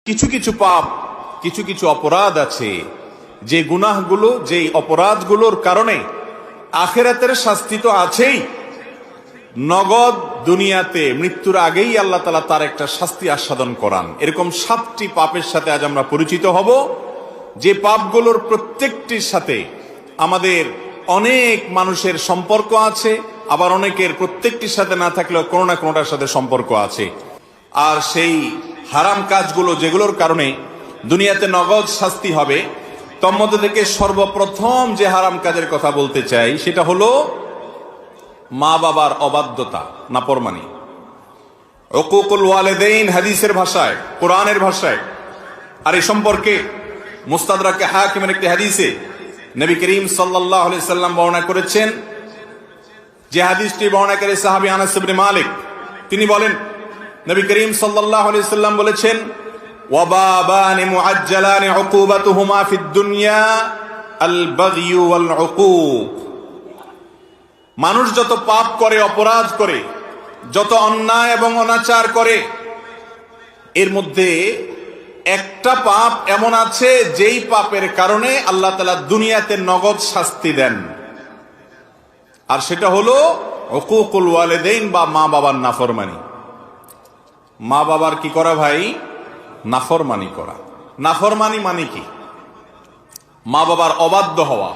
কিছু কিছু পাপ, কিছু কিছু অপরাধ আছে যে গুনাহগুলো, যে অপরাধগুলোর কারণে আখিরাতের শাস্তি তো আছেই, নগদ দুনিয়াতে মৃত্যুর আগেই আল্লাহ তাআলা তার একটা শাস্তি আস্বাদন করান। এরকম 7টি পাপের সাথে আজ আমরা পরিচিত হব, যে পাপগুলোর প্রত্যেকটির সাথে আমাদের অনেক মানুষের সম্পর্ক আছে, আবার অনেকের প্রত্যেকটির সাথে না থাকলেও কোনো না কোনোটার সাথে সম্পর্ক আছে। আর সেই হারাম কাজগুলো যেগুলোর কারণে দুনিয়াতে নগদ শাস্তি হবে, তোর মধ্যে থেকে সর্বপ্রথম যে হারাম কাজের কথা বলতে চাই সেটা হলো মা বাবার অবাধ্যতা, নাফরমানি। উকুকুল ওয়ালিদাইন হাদিসের ভাষায়, কোরআনের ভাষায়। আর এই সম্পর্কে মুস্তাদরাকে হাকিমের একটি হাদিসে নবী করিম সাল্লাল্লাহু আলাইহি সাল্লাম বর্ণনা করেছেন, যে হাদিসটি বর্ণনাকারী সাহাবী আনাস ইবনে মালিক, তিনি বলেন নবী করিম সাল্লাল্লাহু আলাইহি সাল্লাম বলেছেন, ওয়া বাবানি মুআজ্জালানি উকুবাতুহুমা ফিদ দুনিয়া আল বাগয়ু ওয়াল উকুক। মানুষ যত পাপ করে, অপরাধ করে, যত অন্যায় এবং অনাচার করে, এর মধ্যে একটা পাপ এমন আছে যেই পাপের কারণে আল্লাহ তাআলা দুনিয়াতে নগদ শাস্তি দেন, আর সেটা হলো উকুকুল ওয়ালিদাইন বা মা বাবার নাফরমানি। মা বাবার কি করা ভাই? নাফরমানি করা। নাফরমানি মানে কি? মা বাবার অবাধ্য হওয়া।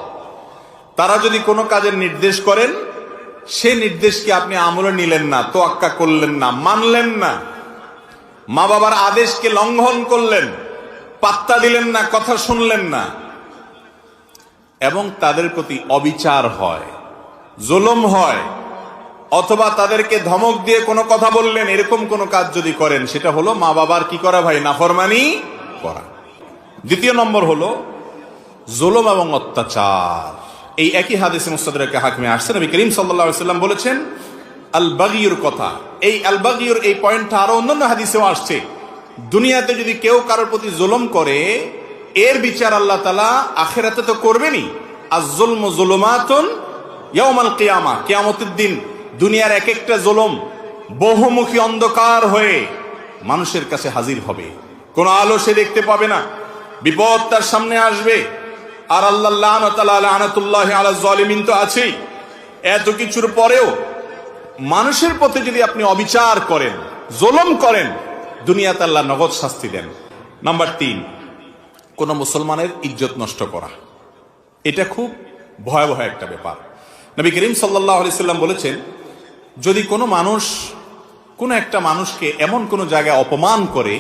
তারা যদি কোনো কাজের নির্দেশ করেন, সে নির্দেশকে আপনি আমলে নিলেন না, তোয়াক্কা করলেন না, মানলেন না। মা বাবার আদেশকে লঙ্ঘন করলেন, পাত্তা দিলেন না, কথা শুনলেন না, এবং তাদের প্রতি অবিচার হয়, জুলুম হয়, অথবা তাদেরকে ধমক দিয়ে কোনো কথা বললেন, এরকম কোনো কাজ যদি করেন, সেটা হলো মা বাবার কি করা ভাই? নাফরমানি করা। দ্বিতীয় নম্বর হলো জুলুম এবং অত্যাচার। এই একই হাদিসে মুস্তাদরাকে হাকিমে আসছে, নবী করিম সাল্লাল্লাহু আলাইহি সাল্লাম বলেছেন আল বাগিয়ুর কথা। এই আল বাগিয়ুর এই পয়েন্টটা আরো অন্যান্য হাদিসেও আসছে। দুনিয়াতে যদি কেউ কারোর প্রতি জুলুম করে, এর বিচার আল্লাহ তাআলা আখিরাতে তো করবেনই। আয-যুলমু যুলুমাতুন ইয়াউমাল কিয়ামা, কিয়ামতের দিন দুনিয়ার এক একটা জুলুম বহুমুখী অন্ধকার হয়ে মানুষের কাছে হাজির হবে, কোন আলো সে দেখতে পাবে না, বিপদ তার সামনে আসবে। আর আল্লাহ লানাতুল্লাহি আলা যালিমিন তো আছেই। এত কিছুর পরেও মানুষের প্রতি যদি আপনি অবিচার করেন, জুলুম করেন, দুনিয়াতে আল্লাহ নগদ শাস্তি দেন। নাম্বার 3, কোন মুসলমানের ইজ্জত নষ্ট করা। এটা খুব ভয়াবহ একটা ব্যাপার। নবী করিম সাল্লাল্লাহু আলাইহি সাল্লাম বলেছেন, যদি কোনো মানুষ কোনো একটা মানুষকে এমন কোনো জায়গায় অপমান করে